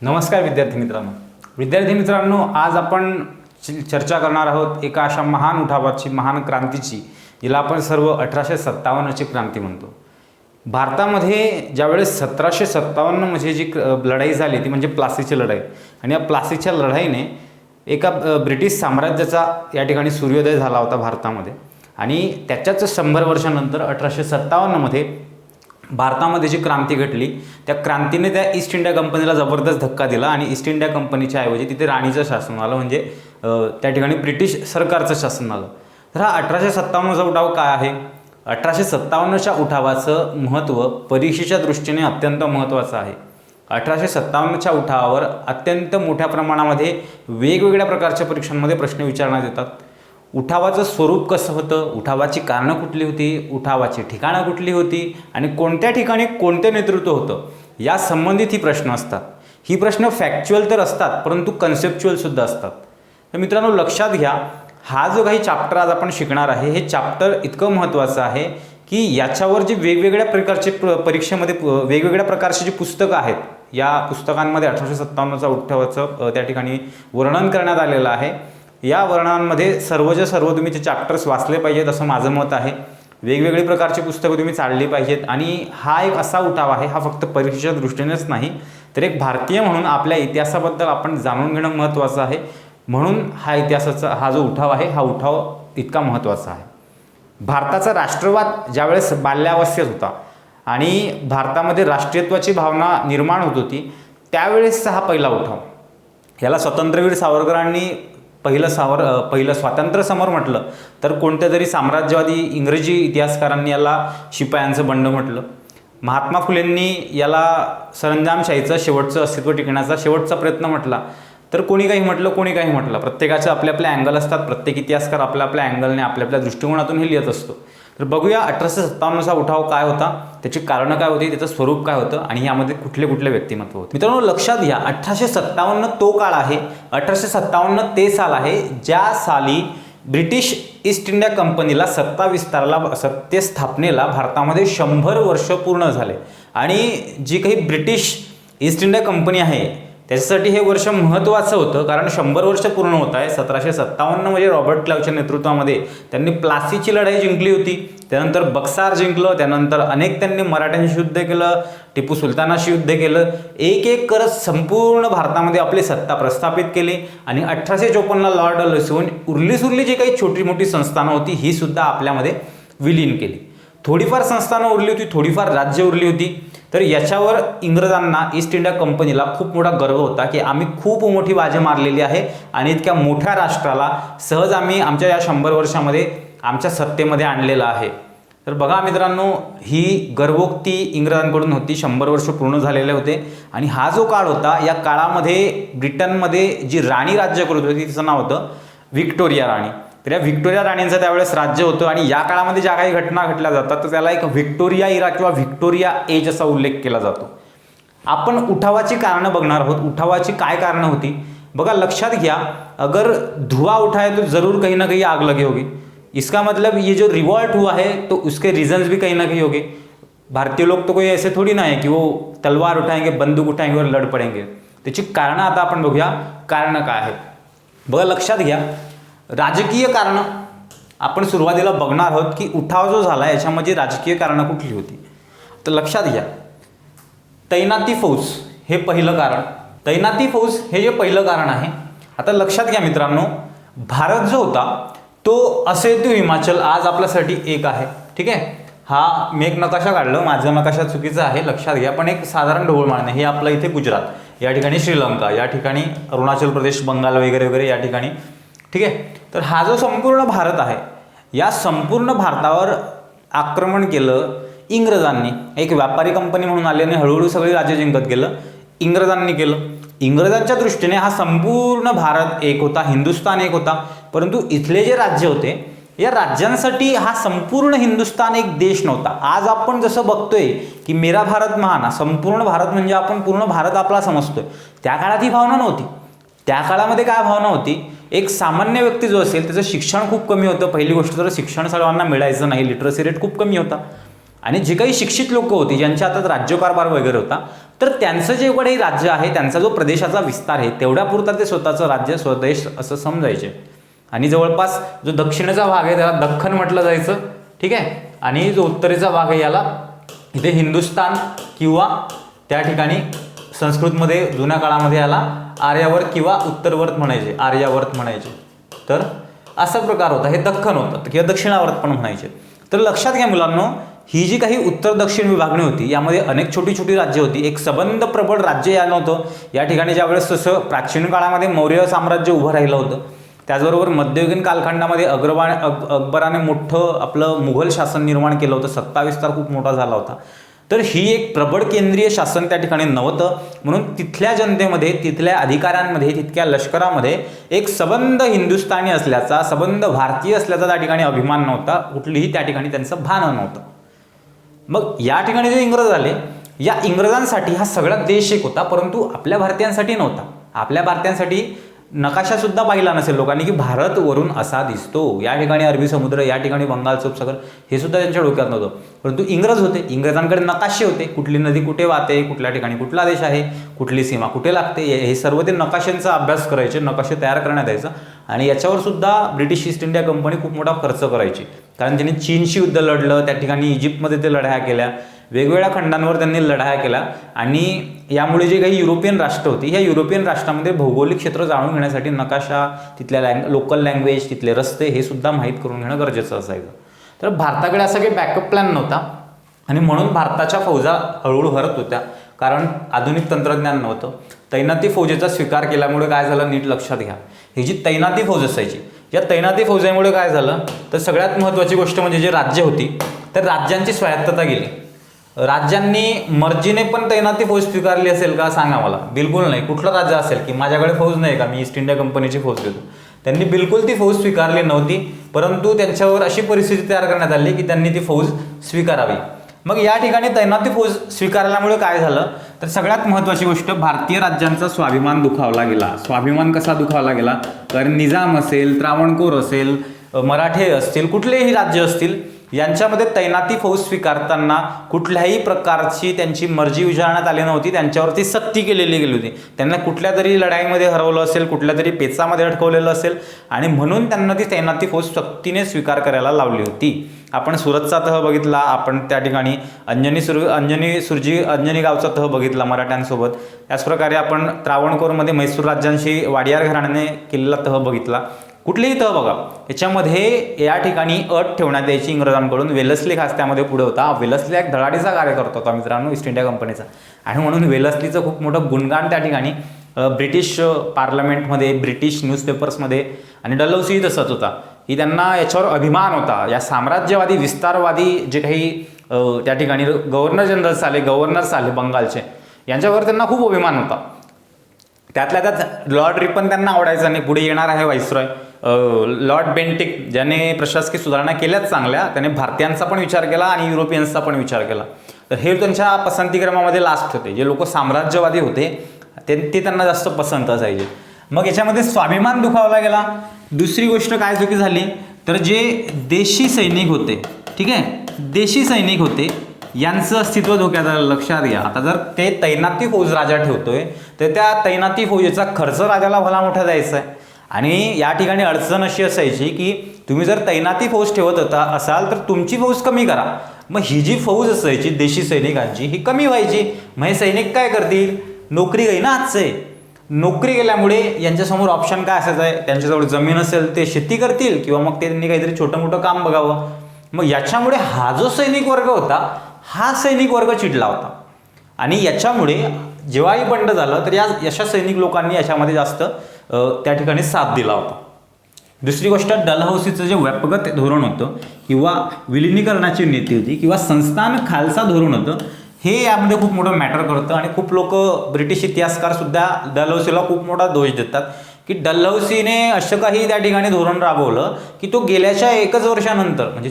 नमस्कार विद्यार्थी मित्रांनो, आज आपण चर्चा करणार आहोत एका अशा महान उठावाची, महान क्रांतीची, जिला आपण सर्व 1857ची क्रांती म्हणतो. भारतामध्ये ज्यावेळेस 1757 मध्ये जी लढाई झाली ती म्हणजे प्लासीची लढाई. आणि या प्लासीच्या लढाईने एका ब्रिटिश साम्राज्याचा या ठिकाणी सूर्योदय झाला होता भारतामध्ये. आणि त्याच्याच 100 वर्षानंतर 1857 मध्ये भारतामध्ये जी क्रांती घडली, त्या क्रांतीने त्या ईस्ट इंडिया कंपनीला जबरदस्त धक्का दिला आणि ईस्ट इंडिया कंपनीच्या ऐवजी तिथे राणीचं शासन आलं, म्हणजे त्या ठिकाणी ब्रिटिश सरकारचं शासन आलं. तर हा 1857चा उठाव काय आहे? 1857च्या उठावाचं महत्त्व परीक्षेच्या दृष्टीने अत्यंत महत्त्वाचं आहे. 1857च्या उठावावर अत्यंत मोठ्या प्रमाणामध्ये वेगवेगळ्या प्रकारच्या परीक्षांमध्ये प्रश्न विचारण्यात येतात. उठावाचं स्वरूप कसं होतं, उठावाची कारणं कुठली होती, उठावाची ठिकाणं कुठली होती आणि कोणत्या ठिकाणी कोणते नेतृत्व होतं, या संबंधित ही प्रश्न असतात. ही प्रश्न फॅक्च्युअल तर असतात, परंतु कन्सेप्च्युअलसुद्धा असतात. तर मित्रांनो, लक्षात घ्या, हा जो काही चॅप्टर आज आपण शिकणार आहे, हे चॅप्टर इतकं महत्त्वाचं आहे की याच्यावर जी वेगवेगळ्या प्रकारचे परीक्षेमध्ये वेगवेगळ्या प्रकारची जी पुस्तकं आहेत, या पुस्तकांमध्ये 1857चा उठावाचं त्या ठिकाणी वर्णन करण्यात आलेलं आहे. या वर्णनांमध्ये सर्वच्या सर्व तुम्ही ते चॅप्टर्स वाचले पाहिजेत असं माझं मत आहे. वेगवेगळी प्रकारची पुस्तकं तुम्ही चालली पाहिजेत. आणि हा एक असा उठाव आहे, हा फक्त परीक्षेच्या दृष्टीनेच नाही, तर एक भारतीय म्हणून आपल्या इतिहासाबद्दल आपण जाणून घेणं महत्त्वाचं आहे. म्हणून हा जो उठाव आहे, हा उठाव इतका महत्त्वाचा आहे. भारताचा राष्ट्रवाद ज्यावेळेस बाल्यावस्थेत होता आणि भारतामध्ये राष्ट्रीयत्वाची भावना निर्माण होत होती, त्यावेळेसचा हा पहिला उठाव. याला स्वातंत्र्यवीर सावरकरांनी पहिलं स्वातंत्र्य समर म्हटलं, तर कोणत्या तरी साम्राज्यवादी इंग्रजी इतिहासकारांनी याला शिपायांचं बंड म्हटलं. महात्मा फुलेंनी याला सरंजामशाहीचं शेवटचं अस्तित्व टिकण्याचा शेवटचा प्रयत्न म्हटला. तर कोणी काही म्हटलं. प्रत्येकाचे आपले आपले अँगल असतात. प्रत्येक इतिहासकार आपल्या आपल्या अँगलने, आपल्या आपल्या दृष्टिकोनातून हे लिहित असतो. तर बघूया 1857चा उठाव काय होता, त्याची कारणं काय होती, त्याचं स्वरूप काय होतं आणि यामध्ये कुठले कुठले व्यक्तिमत्व होते. मित्रांनो, लक्षात घ्या, 1857 तो काळ आहे, 1857 ते साल आहे ज्या साली ब्रिटिश ईस्ट इंडिया कंपनीला सत्ते स्थापनेला भारतामध्ये 100 वर्ष पूर्ण झाले. आणि जी काही ब्रिटिश ईस्ट इंडिया कंपनी आहे त्याच्यासाठी हे वर्ष महत्त्वाचं होतं, कारण 100 वर्ष पूर्ण होत आहे. 1757 म्हणजे रॉबर्ट क्लाइव्हच्या नेतृत्वामध्ये त्यांनी प्लासीची लढाई जिंकली होती, त्यानंतर बक्सार जिंकलं, त्यानंतर अनेक त्यांनी मराठ्यांशी युद्ध केलं, टिपू सुलतानाशी युद्ध केलं, एक एक करत संपूर्ण भारतामध्ये आपली सत्ता प्रस्थापित केली. आणि 1854ला लॉर्ड लसून उरली जी काही छोटी मोठी संस्थानं होती, ही सुद्धा आपल्यामध्ये विलीन केली. थोडीफार संस्थानं उरली होती, थोडीफार राज्य उरली होती. तर याच्यावर इंग्रजांना, ईस्ट इंडिया कंपनीला खूप मोठा गर्व होता की आम्ही खूप मोठी बाजी मारलेली आहे आणि इतक्या मोठ्या राष्ट्राला सहज आम्ही आमच्या या 100 वर्षामध्ये आमच्या सत्तेमध्ये आणलेलं आहे. तर बघा मित्रांनो, ही गर्वोक्ती इंग्रजांकडून होती. 100 वर्ष पूर्ण झालेले होते. आणि हा जो काळ होता, या काळामध्ये ब्रिटनमध्ये जी राणी राज्य करत होती, तिचं नाव होतं व्हिक्टोरिया राणी. तर या व्हिक्टोरिया राणींचं त्यावेळेस राज्य होतं. आणि या काळामध्ये ज्या काही घटना घडल्या जातात, तर त्याला एक व्हिक्टोरिया इरा किंवा व्हिक्टोरिया एज असा उल्लेख केला जातो. आपण उठावाची कारणं बघणार आहोत. उठावाची काय कारणं होती बघा, लक्षात घ्या. अगर धुआं उठा है तो जरूर कहीं ना कहीं आग लगी होगी. इसका मतलब ये जो रिवॉल्ट हुआ है तो उसके रीजन्स भी कहीं ना कहीं होंगे. भारतीय लोग तो कोई ऐसे थोड़ी ना है कि वो तलवार उठाएंगे, बंदूक उठाएंगे और लढ पडेंगे. त्याची कारणं आता आपण बघूया, कारणं काय आहेत. बघा, लक्षात घ्या, राजकीय कारणं आपण सुरुवातीला बघणार आहोत की उठाव जो झाला याच्यामध्ये राजकीय कारणं कुठली होती. तर लक्षात घ्या, तैनाती फौज हे पहिलं कारण. तैनाती फौज हे जे पहिलं कारण आहे. आता लक्षात घ्या मित्रांनो, भारत जो होता तो असेतू हिमाचल आज आपल्यासाठी एक आहे. ठीक आहे, हा मी एक नकाशा काढलं, माझा नकाशा चुकीचा आहे, लक्षात घ्या. पण एक साधारण ढोबळ मारणे, हे आपलं इथे गुजरात, या ठिकाणी श्रीलंका, या ठिकाणी अरुणाचल प्रदेश, बंगाल वगैरे वगैरे या ठिकाणी. ठीक आहे, तर हा जो संपूर्ण भारत आहे, या संपूर्ण भारतावर आक्रमण केलं इंग्रजांनी. एक व्यापारी कंपनी म्हणून आली आणि हळूहळू सगळी राज्य जिंकत गेलं. इंग्रजांनी केलं. इंग्रजांच्या दृष्टीने हा संपूर्ण भारत एक होता, हिंदुस्थान एक होता. परंतु इथले जे राज्य होते, या राज्यांसाठी हा संपूर्ण हिंदुस्थान एक देश नव्हता. आज आपण जसं बघतोय की मेरा भारत महान, संपूर्ण भारत म्हणजे आपण पूर्ण भारत आपला समजतोय, त्या काळात ही भावना नव्हती. त्या काळामध्ये काय भावना होती, एक सामान्य व्यक्ती जो असेल त्याचं शिक्षण खूप कमी होतं. पहिली गोष्ट तर शिक्षण सर्वांना मिळायचं नाही, लिटरसी रेट खूप कमी होता. आणि जे काही शिक्षित लोक होती ज्यांच्या हातात राज्यकारभार वगैरे होता, तर त्यांचं जे काही राज्य आहे, त्यांचा जो प्रदेशाचा विस्तार आहे, तेवढ्यापुरता ते स्वतःचं राज्य स्वदेश असं समजायचे. आणि जवळपास जो दक्षिणेचा भाग आहे त्याला दख्खन म्हटलं जायचं, ठीक आहे. आणि जो उत्तरेचा भाग आहे याला इथे हिंदुस्तान किंवा त्या ठिकाणी संस्कृतमध्ये जुन्या काळामध्ये याला आर्यावर्त किंवा उत्तरवर्त म्हणायचे, आर्यावर्त म्हणायचे. तर असा प्रकार होता, हे दख्खन होतं किंवा दक्षिणावर्त पण म्हणायचे. तर लक्षात घ्या मुलांनो, ही जी काही उत्तर दक्षिण विभागणी होती यामध्ये अनेक छोटी छोटी राज्य होती. एक सबंध प्रबळ राज्य या नव्हतं या ठिकाणी. ज्यावेळेस तसं प्राचीन काळामध्ये मौर्य साम्राज्य उभं राहिलं होतं, त्याचबरोबर मध्ययुगीन कालखंडामध्ये अकबराने मोठं आपलं मुघल शासन निर्माण केलं होतं, सत्ता विस्तार खूप मोठा झाला होता. तर ही एक प्रबळ केंद्रीय शासन त्या ठिकाणी नव्हतं, म्हणून तिथल्या जनतेमध्ये, तिथल्या अधिकाऱ्यांमध्ये, तितक्या लष्करामध्ये एक सबंध हिंदुस्थानी असल्याचा, सबंध भारतीय असल्याचा त्या ठिकाणी अभिमान नव्हता, कुठलीही त्या ठिकाणी त्यांचं भान नव्हतं. मग या ठिकाणी जे इंग्रज आले, या इंग्रजांसाठी हा सगळा देश एक होता, परंतु आपल्या भारतीयांसाठी नव्हता. आपल्या भारतीयांसाठी नकाशा सुद्धा पाहिला नसेल लोकांनी की भारत वरून असा दिसतो, या ठिकाणी अरबी समुद्र, या ठिकाणी बंगालचा उपसागर, हे सुद्धा त्यांच्या डोक्यात नव्हतं. परंतु इंग्रज होते, इंग्रजांकडे नकाशे होते, कुठली नदी कुठे वाहते, कुठल्या ठिकाणी कुठला देश आहे, कुठली सीमा कुठे लागते, हे सर्व ते नकाशांचा अभ्यास करायचे, नकाशे तयार करण्यात यायचं. आणि याच्यावर सुद्धा ब्रिटिश ईस्ट इंडिया कंपनी खूप मोठा खर्च करायची, कारण त्यांनी चीनशी युद्ध लढलं, त्या ठिकाणी इजिप्तमध्ये ते लढाया केल्या, वेगवेगळ्या खंडांवर त्यांनी लढाया केल्या. आणि यामुळे जे काही युरोपियन राष्ट्र होती, ह्या युरोपियन राष्ट्रामध्ये भौगोलिक क्षेत्र जाणून घेण्यासाठी नकाशा, तिथल्या लोकल लँग्वेज, तिथले रस्ते, हे सुद्धा माहीत करून घेणं गरजेचं असायचं. तर भारताकडे असा काही बॅकअप प्लॅन नव्हता आणि म्हणून भारताच्या फौजा हळूहळू हरत होत्या, कारण आधुनिक तंत्रज्ञान नव्हतं. तैनाती फौजेचा स्वीकार केल्यामुळे काय झालं, नीट लक्षात घ्या. ही जी तैनाती फौज असायची, या तैनाती फौजेमुळे काय झालं, तर सगळ्यात महत्त्वाची गोष्ट म्हणजे जी राज्य होती, तर राज्यांची स्वायत्तता गेली. राज्यांनी मर्जीने पण तैनाती फौज स्वीकारली असेल का सांगा मला? बिलकुल नाही. कुठलं राज्य असेल की माझ्याकडे फौज नाही का, मी ईस्ट इंडिया कंपनीची फौज देतो? त्यांनी बिलकुल ती फौज स्वीकारली नव्हती, परंतु त्यांच्यावर अशी परिस्थिती तयार करण्यात आली की त्यांनी ती फौज स्वीकारावी. मग या ठिकाणी तैनाती फौज स्वीकारल्यामुळे काय झालं, तर सगळ्यात महत्त्वाची गोष्ट, भारतीय राज्यांचा स्वाभिमान दुखावला गेला. स्वाभिमान कसा दुखावला गेला, कारण निजाम असेल, त्रावणकोर असेल, मराठे असतील, कुठलेही राज्य असतील, यांच्यामध्ये तैनाती फौज स्वीकारताना कुठल्याही प्रकारची त्यांची मर्जी विचारण्यात आली नव्हती, त्यांच्यावरती सक्ती केलेली गेली होती. त्यांना कुठल्या तरी लढाईमध्ये हरवलं असेल, कुठल्या तरी पेचामध्ये अडकवलेलं असेल, आणि म्हणून त्यांना ती तैनाती फौज सक्तीने स्वीकार करायला लावली होती. आपण सुरतचा तह बघितला, आपण त्या ठिकाणी अंजनी गावचा तह बघितला मराठ्यांसोबत. त्याचप्रकारे आपण त्रावणकोरमध्ये म्हैसूर राज्यांशी वाडियार घराण्याने केलेला तह बघितला. कुठलेही तह बघा, याच्यामध्ये या ठिकाणी अट ठेवण्यात यायची इंग्रजांकडून. वेलस्ली खास त्यामध्ये पुढे होता. वेलस्ली एक धडाडीचा कार्यकर्ता होता मित्रांनो ईस्ट इंडिया कंपनीचा, आणि म्हणून वेलस्लीचं खूप मोठं गुणगान त्या ठिकाणी ब्रिटिश पार्लमेंटमध्ये, ब्रिटिश न्यूजपेपर्समध्ये, आणि डलहौसी तसंच होता की त्यांना याच्यावर अभिमान होता. या साम्राज्यवादी, विस्तारवादी जे काही त्या ठिकाणी गव्हर्नर्स आले बंगालचे, यांच्यावर त्यांना खूप अभिमान होता. त्यातल्या त्यात लॉर्ड रिपन त्यांना आवडायचा नाही. पुढे येणार आहे व्हाईसरॉय लॉर्ड बेंटिक, ज्याने प्रशासकीय सुधारणा केल्याच चांगल्या, त्याने भारतीयांचा पण विचार केला आणि युरोपियन्सचा पण विचार केला. तर हे त्यांच्या पसंतीक्रमामध्ये लास्ट होते. जे लोक साम्राज्यवादी होते ते त्यांना जास्त पसंत असायचे. मग याच्यामध्ये स्वाभिमान दुखावला गेला. दुसरी गोष्ट काय चुकी झाली, तर जे देशी सैनिक होते, ठीक आहे, देशी सैनिक होते, यांचं अस्तित्व धोक्यात आलं. लक्षात घ्या. आता जर ते तैनाती फौज राजा ठेवतोय, तर त्या तैनाती फौजेचा खर्च राजाला भला मोठा द्यायचा आहे. आणि या ठिकाणी अडचण अशी असायची की तुम्ही जर तैनाती फौज ठेवत असाल तर तुमची फौज कमी करा. मग ही जी फौज असायची देशी सैनिकांची, ही कमी व्हायची. मग हे सैनिक काय करतील, नोकरी गई ना आजचे. नोकरी गेल्यामुळे यांच्यासमोर ऑप्शन काय असायचं आहे, त्यांच्याजवळ जमीन असेल ते शेती करतील, किंवा मग त्यांनी काहीतरी छोटं मोठं काम बघावं. मग याच्यामुळे हा जो सैनिक वर्ग होता, हा सैनिक वर्ग चिडला होता. आणि याच्यामुळे जेव्हाही बंड झालं तर अशा सैनिक लोकांनी याच्यामध्ये जास्त त्या ठिकाणी साथ दिला होता. दुसरी गोष्ट, डलहौसीचं जे व्यापक धोरण होतं किंवा विलिनीकरणाची नीती होती किंवा संस्थान खालसा धोरण होतं, हे यामध्ये खूप मोठं मॅटर करतं. आणि खूप लोक, ब्रिटिश इतिहासकार सुद्धा डलहौसीला खूप मोठा दोष देतात की डलहौसीने असं काही त्या ठिकाणी धोरण राबवलं की तो गेल्याच्या एकच वर्षानंतर, म्हणजे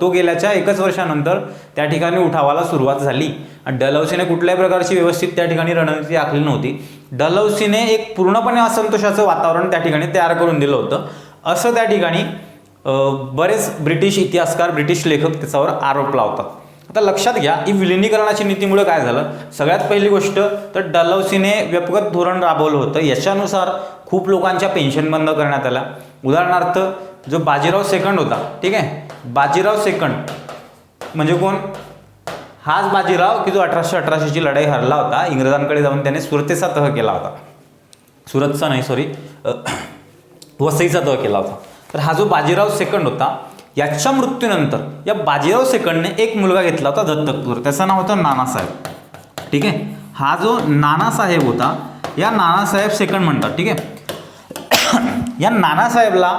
तो गेल्याच्या एकच वर्षानंतर त्या ठिकाणी उठावाला सुरुवात झाली. आणि डलहौसीने कुठल्याही प्रकारची व्यवस्थित त्या ठिकाणी रणनीती आखली नव्हती. डलहौसीने एक पूर्णपणे असंतोषाचं वातावरण त्या ठिकाणी तयार करून दिलं होतं, असं त्या ठिकाणी बरेच ब्रिटिश इतिहासकार, ब्रिटिश लेखक त्याच्यावर आरोप लावतात. आता लक्षात घ्या, ही विलिनीकरणाची नीतीमुळे काय झालं. सगळ्यात पहिली गोष्ट तर डलहौसीने व्यक्तिगत धोरण राबवलं होतं. याच्यानुसार खूप लोकांच्या पेन्शन बंद करण्यात आल्या. उदाहरणार्थ जो बाजीराव सेकंड होता, ठीक आहे, बाजीराव सेकंड म्हणजे कोण, हाच बाजीराव की जो 1818ची लढाई हरला होता. इंग्रजांकडे जाऊन त्याने सुरतेचा तह केला होता. सुरतचा नाही, सॉरी, वसईचा तह केला होता. तर हा जो बाजीराव सेकंड होता, याच्या मृत्यूनंतर या बाजीराव सेकंडने एक मुलगा घेतला होता दत्तकपुत्र. त्याचं नाव होतं नानासाहेब. ठीक आहे, हा जो नानासाहेब होता, या नानासाहेब सेकंड म्हणतात. ठीक आहे, या नानासाहेबला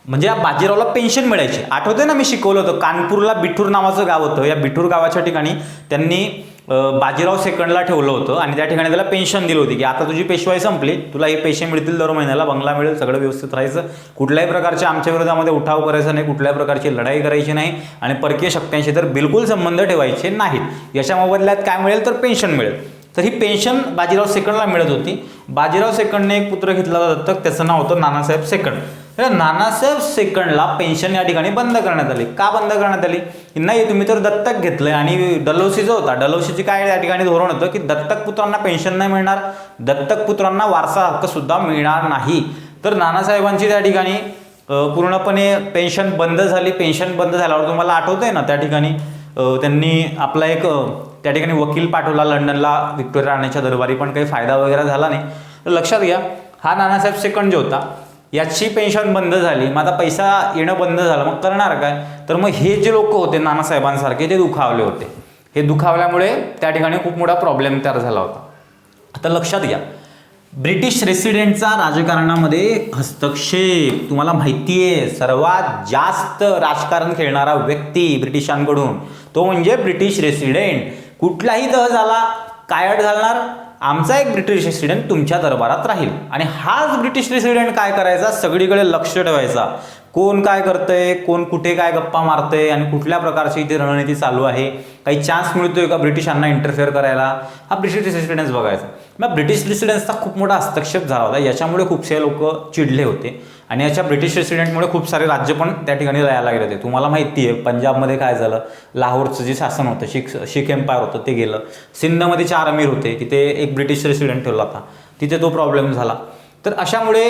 म्हणजे या बाजीरावला पेन्शन मिळायची. आठवते ना, मी शिकवलं होतं कानपूरला बिठूर नावाचं गाव होतं. या बिठूर गावाच्या ठिकाणी त्यांनी बाजीराव सेकंडला ठेवलं होतं आणि त्या ठिकाणी त्याला पेन्शन दिली होती की आता तुझी पेशवाई संपली, तुला हे पैसे मिळतील, दर महिन्याला बंगला मिळेल, सगळं व्यवस्थित राहायचं, कुठल्याही प्रकारच्या आमच्या विरोधामध्ये उठाव करायचा नाही, कुठल्याही प्रकारची लढाई करायची नाही आणि परकीय शक्त्यांशी तर बिलकुल संबंध ठेवायचे नाहीत. याच्या मोबदल्यात काय मिळेल तर पेन्शन मिळेल. तर ही पेन्शन बाजीराव सेकंडला मिळत होती. बाजीराव सेकंडने एक पुत्र घेतला होता दत्तक, त्याचं नाव होतं नानासाहेब सेकंड. नानासाहेब सेकंडला पेन्शन या ठिकाणी बंद करण्यात आली. का बंद करण्यात आली, नाही तुम्ही तर दत्तक घेतलंय आणि डलहौसीचं होता, डलहौसीची काय या ठिकाणी धोरण होतं की दत्तक पुत्रांना पेन्शन नाही मिळणार, दत्तक पुत्रांना वारसा हक्क सुद्धा मिळणार नाही. तर नानासाहेबांची त्या ठिकाणी पूर्णपणे पेन्शन बंद झाली. पेन्शन बंद झाल्यावर तुम्हाला आठवतंय ना, त्या ठिकाणी त्यांनी आपला एक त्या ठिकाणी वकील पाठवला लंडनला व्हिक्टोरिया राणीच्या दरबारी, पण काही फायदा वगैरे झाला नाही. तर लक्षात घ्या, हा नानासाहेब सेकंड जो होता याची पेन्शन बंद झाली, मग आता पैसा येणं बंद झालं, मग करणार काय. तर मग हे जे लोक होते नानासाहेबांसारखे ते दुखावले होते. हे दुखावल्यामुळे त्या ठिकाणी खूप मोठा प्रॉब्लेम तयार झाला होता. आता लक्षात घ्या, ब्रिटिश रेसिडेंटचा राजकारणामध्ये हस्तक्षेप. तुम्हाला माहिती आहे सर्वात जास्त राजकारण खेळणारा व्यक्ती ब्रिटिशांकडून तो म्हणजे ब्रिटिश रेसिडेंट. कुठलाही तह झाला काय अट घालणार, आमचा एक ब्रिटिश रेसिडेंट तुमच्या दरबारात राहील. आणि हाच ब्रिटिश रेसिडेंट काय करायचा, सगळीकडे लक्ष ठेवायचा, कोण काय करतंय, कोण कुठे काय गप्पा मारतंय आणि कुठल्या प्रकारची इथे रणनीती चालू आहे, काही चान्स मिळतोय का ब्रिटिशांना इंटरफेअर करायला, हा ब्रिटिश रेसिडेंट्स बघायचा. मग ब्रिटिश रेसिडेंट्सचा खूप मोठा हस्तक्षेप झाला होता. याच्यामुळे खूपसे लोक चिडले होते आणि याच्या ब्रिटिश रेसिडेंटमुळे खूप सारे राज्य पण त्या ठिकाणी जायला गेले होते. तुम्हाला माहिती आहे पंजाबमध्ये काय झालं, लाहोरचं जे शासन होतं, शीख एम्पायर होतं ते गेलं. सिंधमध्ये 4 अमीर होते, तिथे एक ब्रिटिश रेसिडेंट ठेवला होता, तिथे तो प्रॉब्लेम झाला. तर अशामुळे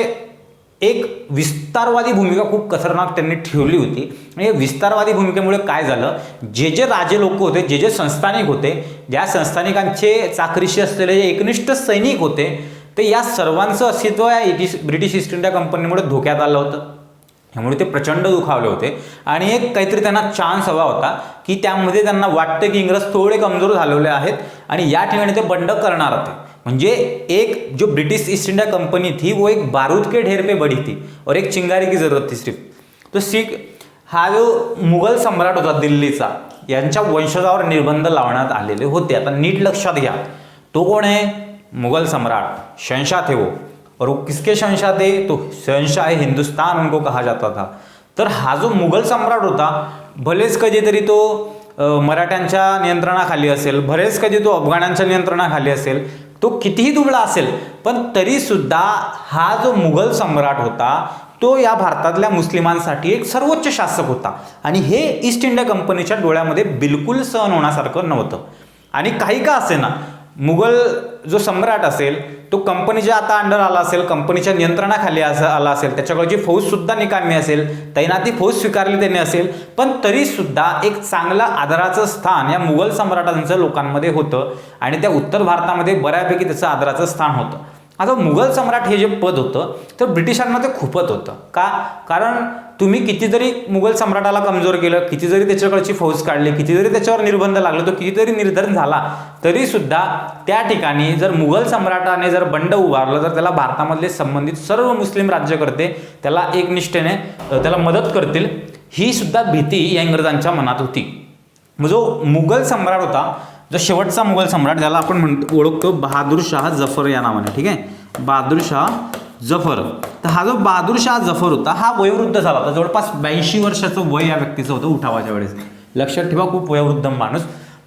एक विस्तारवादी भूमिका खूप खतरनाक त्यांनी ठेवली होती. आणि विस्तारवादी भूमिकेमुळे काय झालं, जे जे राजे लोक होते, जे जे संस्थानिक होते, ज्या संस्थानिकांचे चाकरीशी असलेले जे एकनिष्ठ सैनिक होते, ते या सर्वांचं अस्तित्व या ब्रिटिश ईस्ट इंडिया कंपनीमुळे धोक्यात आलं होतं. त्यामुळे ते प्रचंड दुखावले होते आणि एक काहीतरी त्यांना चान्स हवा होता की त्यामध्ये त्यांना वाटतं की इंग्रज थोडे कमजोर झालेले आहेत आणि या ठिकाणी ते बंड करणार होते. म्हणजे एक जो ब्रिटिश ईस्ट इंडिया कंपनी थी वो एक बारूद के ढेर पे बड़ी थी और एक चिंगारी की जरूरत थी सिर्फ. तो सिख हा जो मुघल सम्राट होता दिल्लीचा, यांच्या वंशजावर निर्बंध लावण्यात आलेले होते. आता नीट लक्षात घ्या, तो कोण आहे, मुगल सम्राट, शहंशाह थे वो. और वो किसके शहंशाह थे, तो शहंशाह हिंदुस्तान उनको कहा जाता था. तर हा जो मुघल सम्राट होता, भलेच कधीतरी तो मराठ्यांच्या नियंत्रणाखाली असेल, भलेच कधी तो अफगाण्यांच्या नियंत्रणाखाली असेल, तो कितीही दुबळा असेल, पण तरी सुद्धा हा जो मुघल सम्राट होता तो या भारतातल्या मुस्लिमांसाठी एक सर्वोच्च शासक होता आणि हे ईस्ट इंडिया कंपनीच्या डोळ्यामध्ये बिलकुल सहन होण्यासारखं नव्हतं. आणि काही का असेना, मुघल जो सम्राट असेल तो कंपनीच्या आता अंडर आला असेल, कंपनीच्या नियंत्रणाखाली आला असेल, त्याच्याकडची फौजसुद्धा निकामी असेल, तैनाती फौज स्वीकारली त्याने असेल, पण तरीसुद्धा एक चांगलं आदराचं स्थान या मुघल सम्राटांचं लोकांमध्ये होतं आणि त्या उत्तर भारतामध्ये बऱ्यापैकी त्याचं आदराचं स्थान होतं. आता मुघल सम्राट हे जे पद होतं तर ब्रिटिशांना ते खूपच होतं. का, कारण तुम्ही किती जरी मुघल सम्राटाला कमजोर केलं, किती जरी त्याच्याकडची फौज काढली, किती जरी त्याच्यावर निर्बंध लागले, तो कितीतरी निर्धन झाला, तरी सुद्धा त्या ठिकाणी जर मुघल सम्राटाने जर बंड उभारलं तर त्याला भारतामधले संबंधित सर्व मुस्लिम राज्यकर्ते त्याला एकनिष्ठेने त्याला मदत करतील, ही सुद्धा भीती या इंग्रजांच्या मनात होती. जो मुघल सम्राट होता, जो शेवटचा मुघल सम्राट, ज्याला आपण ओळखतो बहादूर शाह जफर या नावाने, ठीक आहे, बहादूर शाह जफर. तर हा जो बहादूर शाह जफर होता हा वयोवृद्ध झाला होता. जवळपास 82 वर्षाचं वय या व्यक्तीचं होतं उठावाच्या वेळेस. लक्षात ठेवा, खूप वयोवृद्ध माणूस.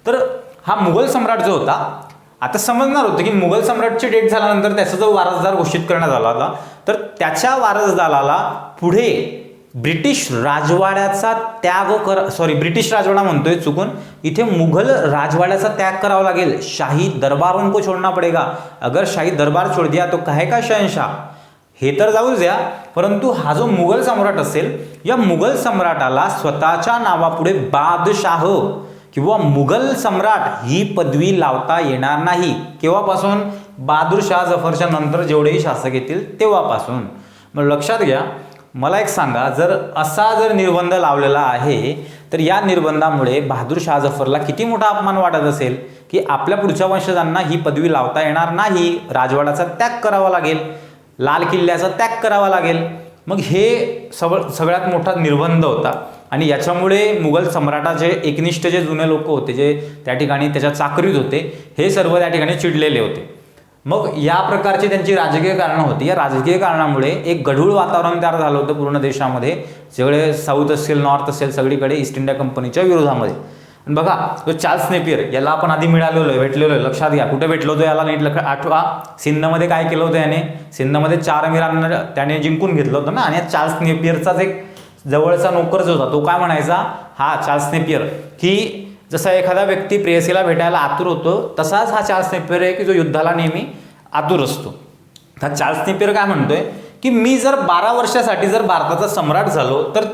तर हा मुघल सम्राट जो होता, आता समजणार होतं की मुघल सम्राटची डेथ झाल्यानंतर त्याचा जो वारसदार घोषित करण्यात आला होता, तर त्याच्या वारसदाराला पुढे ब्रिटिश राजवाड्याचा ब्रिटिश राजवाडा म्हणतोय चुकून, इथे मुघल राजवाड्याचा त्याग करावा लागेल. शाही दरबार उनको छोड़ना पड़ेगा. अगर शाही दरबार छोड़ दिया तो कहेगा शहनशाह. हे तर जाऊच द्या, परंतु हा जो मुघल सम्राट असेल, या मुघल सम्राटाला स्वतःच्या नावापुढे बादशाह किंवा मुघल सम्राट ही पदवी लावता येणार नाही. केव्हापासून? बहादूर शाह जफरच्या नंतर जेवढेही शासक येतील तेव्हापासून. मग लक्षात घ्या, मला एक सांगा, जर असा निर्बंध लावलेला आहे, तर या निर्बंधामुळे बहादूर शाह जफरला किती मोठा अपमान वाटत असेल की आपल्या पुढच्या वंशजांना ही पदवी लावता येणार नाही, राजवाड्याचा त्याग करावा लागेल, लाल किल्ल्याचा त्याग करावा लागेल. मग हे सगळ्यात मोठा निर्बंध होता आणि याच्यामुळे मुघल सम्राटाचे एकनिष्ठ जे जुने लोक होते, जे त्या ठिकाणी त्याच्या चाकरीत होते, हे सर्व त्या ठिकाणी चिडलेले होते. मग या प्रकारची त्यांची राजकीय कारणं होती. या राजकीय कारणामुळे एक गढूळ वातावरण तयार झालं होतं पूर्ण देशामध्ये. सगळे साऊथ असेल, नॉर्थ असेल, सगळीकडे ईस्ट इंडिया कंपनीच्या विरोधामध्ये. आणि बघा, जो चार्ल्स नेपियर, याला आपण आधी भेटलेलो आहे. लक्षात घ्या, कुठे भेटलो होतो याला नीट आठवा. सिंधमध्ये काय केलं होतं याने? सिंधमध्ये 4 अमिरांना त्याने जिंकून घेतलं होतं ना. आणि चार्ल्स नेपियरचाच एक जवळचा नोकर जो होता तो काय म्हणायचा, हा चार्ल्स नेपियर, की जसा एखादा व्यक्ती प्रेयसीला भेटायला आतुर होतो, तसाच हा चार्ल्स नेपियर आहे की जो युद्धाला नेहमी आतुर असतो. हा चार्ल्स नेपियर काय म्हणतोय की मी जर 12 वर्षासाठी जर भारताचा सम्राट झालो, तर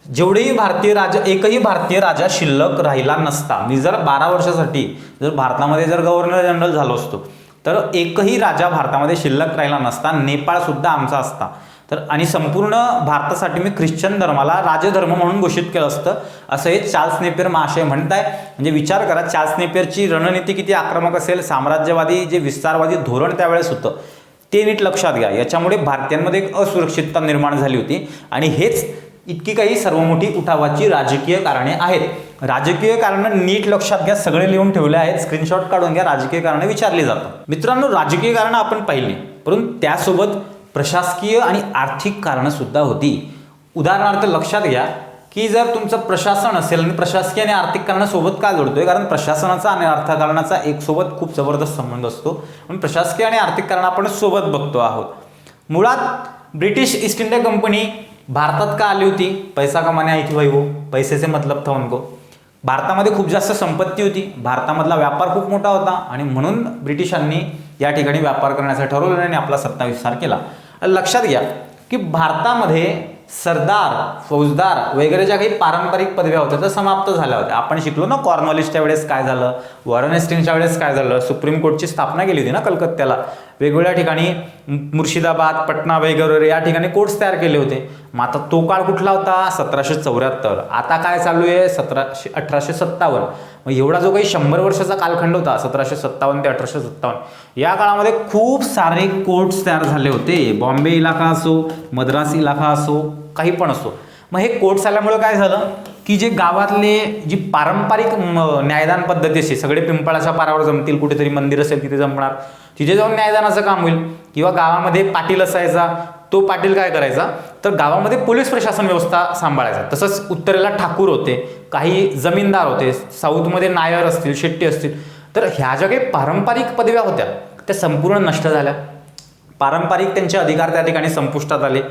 एकही भारतीय राजा शिल्लक राहिला नसता. मी जर 12 वर्षासाठी जर भारतामध्ये जर गव्हर्नर जनरल झालो असतो, तर एकही राजा भारतामध्ये शिल्लक राहिला नसता. नेपाळ सुद्धा आमचा असता. तर आणि संपूर्ण भारतासाठी मी ख्रिश्चन धर्माला राजधर्म म्हणून घोषित केलं असतं, असं हे चार्ल्स नेपियर महाशय म्हणताय. म्हणजे विचार करा, चार्ल्स नेपियरची रणनीती किती आक्रमक असेल. साम्राज्यवादी जे विस्तारवादी धोरण त्यावेळेस होतं ते नीट लक्षात घ्या. याच्यामुळे भारतीयांमध्ये एक असुरक्षितता निर्माण झाली होती आणि हेच इतकी काही सर्व मोठी उठावाची राजकीय कारणे आहेत. राजकीय कारणं नीट लक्षात घ्या, सगळे लिहून ठेवले आहेत, स्क्रीनशॉट काढून घ्या. राजकीय कारणे विचारली जातात. मित्रांनो, राजकीय कारणं आपण पाहिली, परंतु त्यासोबत प्रशासकीय आणि आर्थिक कारणं सुद्धा होती. उदाहरणार्थ लक्षात घ्या की जर तुमचं प्रशासन असेल आणि प्रशासकीय आणि आर्थिक कारणं सोबत का जोडतोय, कारण प्रशासनाचा आणि अर्थकारणाचा एक सोबत खूप जबरदस्त संबंध असतो. म्हणून प्रशासकीय आणि आर्थिक कारण आपण सोबत बघतो आहोत. मुळात ब्रिटिश ईस्ट इंडिया कंपनी भारतात का आली होती? पैसा कमाने आई थी भाई, वो पैसे से मतलब था उनको. भारतामध्ये खूप जास्त संपत्ती होती, भारतामधला व्यापार खूप मोठा होता आणि म्हणून ब्रिटिशांनी या ठिकाणी व्यापार करण्याचं ठरवलं आणि आपला सत्ता विस्तार केला. लक्षात घ्या की भारतामध्ये सरदार, फौजदार वगैरे ज्या काही पारंपरिक पदव्या होत्या त्या समाप्त झाल्या होत्या. आपण शिकलो ना, कॉर्नवॉलिसच्या वेळेस काय झालं, वॉरेन हेस्टिंग्सच्या वेळेस काय झालं. सुप्रीम कोर्टची स्थापना केली होती ना कलकत्त्याला. वेगवेगळ्या ठिकाणी मुर्शिदाबाद, पटना वगैरे या ठिकाणी कोर्ट्स तयार केले होते. मग आता तो काळ कुठला होता? 1774. आता काय चालू आहे? 1857. मग एवढा जो काही 100 वर्षाचा कालखंड होता, 1757 ते 1857, या काळामध्ये खूप सारे कोर्ट्स तयार झाले होते. बॉम्बे इलाका असो, मद्रास इलाका असो, काही पण असो. मग हे कोर्ट्स आल्यामुळे काय झालं की जे गावातले जी पारंपरिक न्यायदान पद्धती असे, सगळे पिंपळाच्या पारावर जमतील, कुठेतरी मंदिर असेल तिथे जमणार, तिथे जाऊन न्यायदानाचं काम होईल. किंवा गावामध्ये पाटील असायचा, तो पाटील काय करायचा, तर गावामध्ये पोलीस प्रशासन व्यवस्था सांभाळायचा. तसंच उत्तरेला ठाकूर होते, काही जमीनदार होते, साऊथमध्ये नायर असतील, शेट्टी असतील. तर ह्या ज्या काही पारंपरिक पदव्या होत्या त्या संपूर्ण नष्ट झाल्या. पारंपरिक त्यांचे अधिकार त्या ठिकाणी संपुष्टात आले.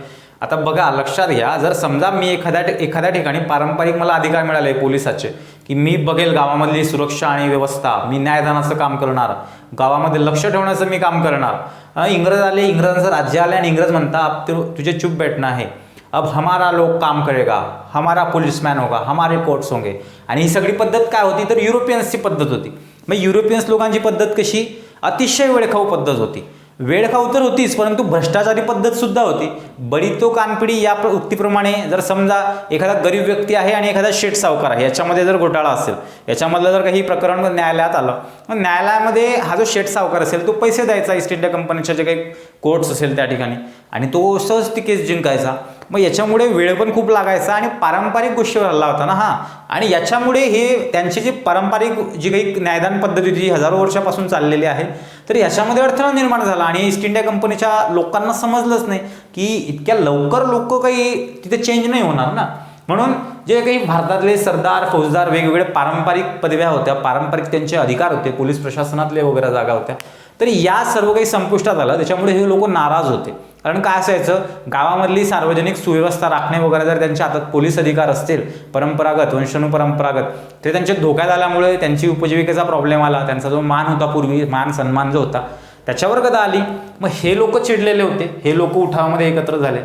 आता बघा, लक्षात घ्या, जर समजा मी एखाद्या ठिकाणी पारंपरिक मला अधिकार मिळाले पोलिसाचे, की मी बघेल गावामधली सुरक्षा आणि व्यवस्था, मी न्यायदानाचं काम करणार, गावामध्ये लक्ष ठेवण्याचं मी काम करणार. इंग्रज आले, इंग्रजांचं राज्य आले आणि इंग्रज म्हणता अब तुझे चुप बैठना है, अब हमारा लोग काम करेगा, हमारा पुलिसमॅन होगा, हमारे कोर्ट्स होंगे. आणि ही सगळी पद्धत काय होती, तर युरोपियन्सची पद्धत होती. मग युरोपियन्स लोकांची पद्धत कशी? अतिशय वेळखाऊ पद्धत होती. वेळखाऊ तर होतीच, परंतु भ्रष्टाचारी पद्धत सुद्धा होती. बडी तो कानपिडी या उक्तीप्रमाणे जर समजा एखादा गरीब व्यक्ती आहे आणि एखादा शेठ सावकार आहे, याच्यामध्ये जर घोटाळा असेल, याच्यामधलं जर काही प्रकरण न्यायालयात आलं, मग न्यायालयामध्ये हा जो शेठ सावकार असेल तो पैसे द्यायचा ईस्ट इंडिया कंपनीच्या जे काही कोर्ट्स असेल त्या ठिकाणी, आणि तो सहज ती केस जिंकायचा. मग याच्यामुळे वेळ पण खूप लागायचा आणि पारंपरिक गोष्टीवर हल्ला होता ना हा. आणि याच्यामुळे हे त्यांची जी पारंपरिक जी काही न्यायदान पद्धती होती हजारो वर्षापासून चाललेली आहे, तर याच्यामध्ये अडथळा निर्माण झाला. आणि ईस्ट इंडिया कंपनीच्या लोकांना समजलंच नाही की इतक्या लवकर लोक काही तिथे चेंज नाही होणार ना. म्हणून जे काही भारतातले सरदार, फौजदार, वेगवेगळे पारंपरिक पदव्या होत्या, पारंपरिक त्यांचे अधिकार होते, पोलीस प्रशासनातले वगैरे जागा होत्या, तर या सर्व काही संपुष्टात आलं. त्याच्यामुळे हे लोक नाराज होते कारण काय असायचं, गावामधली सार्वजनिक सुव्यवस्था राखणे वगैरे जर त्यांच्या हातात पोलीस अधिकार असतील परंपरागत वंशानुपरंपरागत, ते त्यांच्या धोक्यात आल्यामुळे त्यांची उपजीविकेचा प्रॉब्लेम आला, त्यांचा जो मान होता पूर्वी, मान सन्मान जो होता त्याच्यावर गदा आली. मग हे लोक चिडलेले होते, हे लोक उठावामध्ये एकत्र झाले.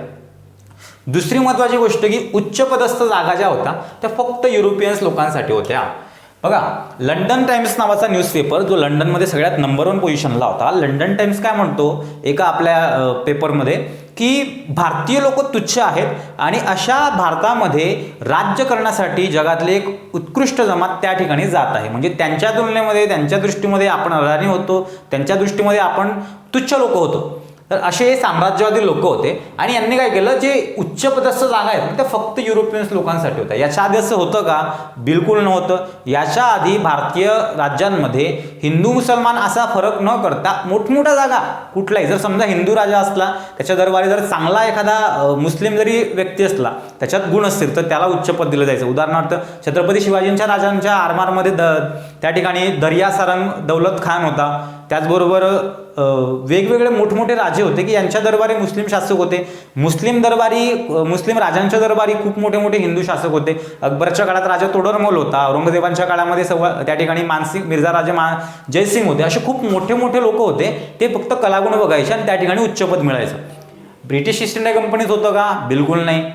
दुसरी महत्त्वाची गोष्ट की उच्चपदस्थ जागा ज्या होत्या त्या फक्त युरोपियन्स लोकांसाठी होत्या. बघा, लंडन टाइम्स नावाचा न्यूजपेपर जो लंडनमध्ये सगळ्यात नंबर 1 पोझिशनला होता, लंडन टाइम्स काय म्हणतो एका आपल्या पेपरमध्ये की भारतीय लोक तुच्छ आहेत आणि अशा भारतामध्ये राज्य करण्यासाठी जगातले एक उत्कृष्ट जमात त्या ठिकाणी जात आहे. म्हणजे त्यांच्या तुलनेमध्ये, त्यांच्या दृष्टीमध्ये आपण अडाणी होतो, त्यांच्या दृष्टीमध्ये आपण तुच्छ लोक होतो. तर असे साम्राज्यवादी लोक होते आणि यांनी काय केलं, जे उच्चपदस्थ जागा आहेत त्या फक्त युरोपियन्स लोकांसाठी होत्या. याच्या आधी असं होतं का? बिलकुल नव्हतं. याच्या आधी भारतीय राज्यांमध्ये हिंदू मुसलमान असा फरक न करता मोठमोठ्या जागा कुठलाही, जर समजा हिंदू राजा असला त्याच्या दरबारी जर चांगला एखादा मुस्लिम जरी व्यक्ती असला, त्याच्यात गुण असतील तर त्याला उच्चपद दिलं जायचं. उदाहरणार्थ छत्रपती शिवाजींच्या राजांच्या आरमारमध्ये त्या ठिकाणी दर्या सारंग दौलत खान होता. त्याचबरोबर वेगवेगळे मोठमोठे राजे होते की यांच्या दरबारी मुस्लिम शासक होते. मुस्लिम राजांच्या दरबारी खूप मोठे मोठे हिंदू शासक होते. अकबरच्या काळात राजा तोडरमल होता. औरंगजेबांच्या काळामध्ये त्या ठिकाणी मानसिंग मिर्झा राजे जयसिंग होते. असे खूप मोठे मोठे लोक होते. ते फक्त कलागुण बघायचे आणि त्या ठिकाणी उच्चपद मिळायचं. ब्रिटिश ईस्ट इंडिया कंपनीत होतं का? बिलकुल नाही.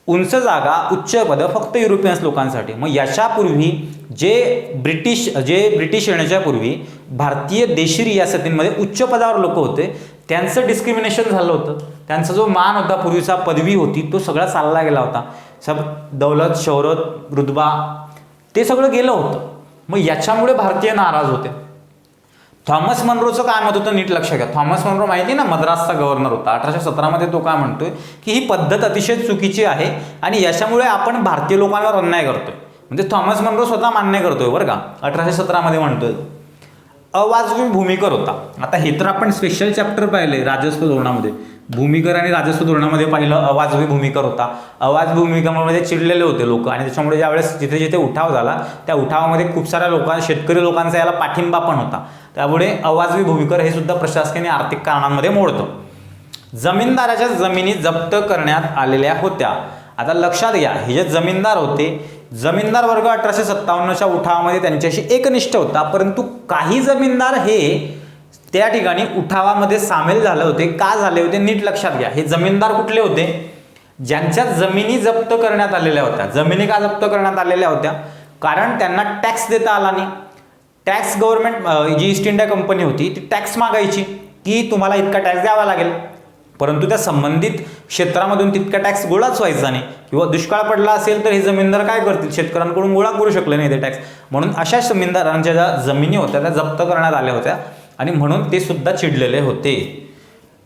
उंच जागा, उच्च पदं फक्त युरोपियन्स लोकांसाठी. मग याच्यापूर्वी जे ब्रिटिश येण्याच्या पूर्वी भारतीय देशी रियासतींमध्ये उच्च पदावर लोक होते, त्यांचं डिस्क्रिमिनेशन झालं होतं. त्यांचा जो मान होता, पूर्वीचा पदवी होती, तो सगळा चालला गेला होता. दौलत, शौहरत, रुतबा ते सगळं गेलं होतं. मग याच्यामुळे भारतीय नाराज होते. थॉमस मनरोचं काय मत होतं नीट लक्षात घ्या. थॉमस मनरो माहिती ना, मद्रासचा गव्हर्नर होता. 1817 तो काय म्हणतोय की ही पद्धत अतिशय चुकीची आहे आणि याच्यामुळे आपण भारतीय लोकांवर अन्याय करतोय. म्हणजे थॉमस मनरो स्वतः मान्य करतोय बरं का, 1817 म्हणतोय. अवाजवी भूमिकर होता. आता हे तर आपण स्पेशल चॅप्टर पाहिले राजस्व धोरणामध्ये, भूमिकर आणि राजस्व धोरणामध्ये पाहिलं. अवाजवी भूमिकर होता. अवाजवी भूमिकामध्ये चिडलेले होते लोक आणि त्याच्यामुळे ज्यावेळेस जिथे जिथे उठाव झाला त्या उठावामध्ये खूप साऱ्या शेतकरी लोकांचा याला पाठिंबा पण होता. त्यामुळे अवाजवी भूमिकर हे सुद्धा प्रशासकीय आणि आर्थिक कारणांमध्ये मोडतं. जमीनदाराच्या जमिनी जप्त करण्यात आलेल्या होत्या. आता लक्षात घ्या, हे जे जमीनदार होते, जमीनदार वर्ग 1857च्या उठावामध्ये त्यांच्याशी एकनिष्ठ होता. परंतु काही जमीनदार हे त्या ठिकाणी उठावामध्ये सामील झाले होते. का झाले होते नीट लक्षात घ्या. हे जमीनदार कुठले होते? ज्यांच्या जमिनी जप्त करण्यात आलेल्या होत्या. जमिनी का जप्त करण्यात आलेल्या होत्या? कारण त्यांना टॅक्स देता आला नाही. टॅक्स गव्हर्नमेंट जी ईस्ट इंडिया कंपनी होती ती टॅक्स मागायची की तुम्हाला इतका टॅक्स द्यावा लागेल, परंतु त्या संबंधित क्षेत्रामधून तितका टॅक्स गोळाच व्हायचा नाही. किंवा दुष्काळ पडला असेल तर हे जमीनदार काय करतील? शेतकऱ्यांकडून गोळा करू शकले नाही ते टॅक्स. म्हणून अशा जमीनदारांच्या ज्या जमिनी होत्या त्या जप्त करण्यात आल्या होत्या आणि म्हणून ते सुद्धा चिडलेले होते.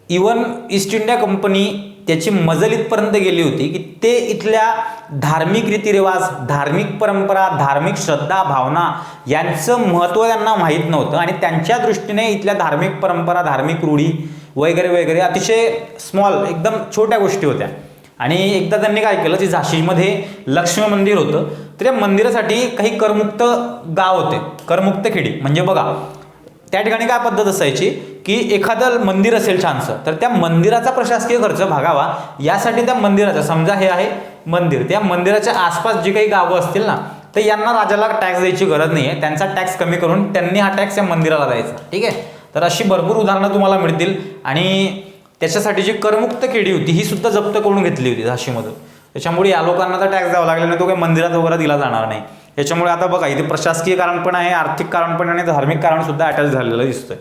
इवन ईस्ट इंडिया कंपनी त्याची मजल इथपर्यंत गेली होती की ते इथल्या धार्मिक रीतिरिवाज, धार्मिक परंपरा, धार्मिक श्रद्धा भावना यांचं महत्त्व त्यांना माहीत नव्हतं आणि त्यांच्या दृष्टीने इथल्या धार्मिक परंपरा, धार्मिक रूढी वगैरे वगैरे अतिशय स्मॉल, एकदम छोट्या गोष्टी होत्या. आणि एकदा त्यांनी काय केलं, जे झाशीमध्ये लक्ष्मी मंदिर होतं तर त्या मंदिरासाठी काही करमुक्त गाव होते, करमुक्त खेडी. म्हणजे बघा त्या ठिकाणी काय पद्धत असायची की एखादं मंदिर असेल छानसं तर त्या मंदिराचा प्रशासकीय खर्च भागावा यासाठी त्या मंदिराचा, समजा हे आहे मंदिर, त्या मंदिराच्या आसपास जी काही गावं असतील ना तर यांना राजाला टॅक्स द्यायची गरज नाही आहे. त्यांचा टॅक्स कमी करून त्यांनी हा टॅक्स या मंदिराला द्यायचा. ठीक आहे. तर अशी भरपूर उदाहरणं तुम्हाला मिळतील. आणि त्याच्यासाठी जी करमुक्त खेडी होती ही सुद्धा जप्त करून घेतली होती झाशीमधून. त्याच्यामुळे या लोकांना तर टॅक्स द्यावा लागला नाही, तो काही मंदिरात वगैरे दिला जाणार नाही. याच्यामुळे आता बघा इथे प्रशासकीय कारण पण आहे, आर्थिक कारण पण आणि धार्मिक कारण सुद्धा अटॅच झालेलं दिसतंय.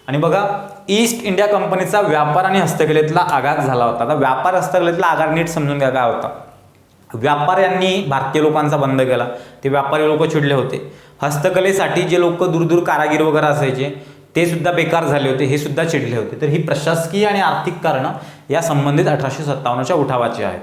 आणि बघा ईस्ट इंडिया कंपनीचा व्यापार आणि हस्तकलेतला आघात झाला होता. आता व्यापार हस्तकलेतला आघात नीट समजून घ्या काय होता. व्यापाऱ्यांनी भारतीय लोकांचा बंद केला, ते व्यापारी लोक चिडले होते. हस्तकलेसाठी जे लोक दूर कारागीर वगैरे असायचे ते सुद्धा बेकार झाले होते, हे सुद्धा चिडले होते. तर ही प्रशासकीय आणि आर्थिक कारणं या संबंधित 1857च्या उठावाची आहेत.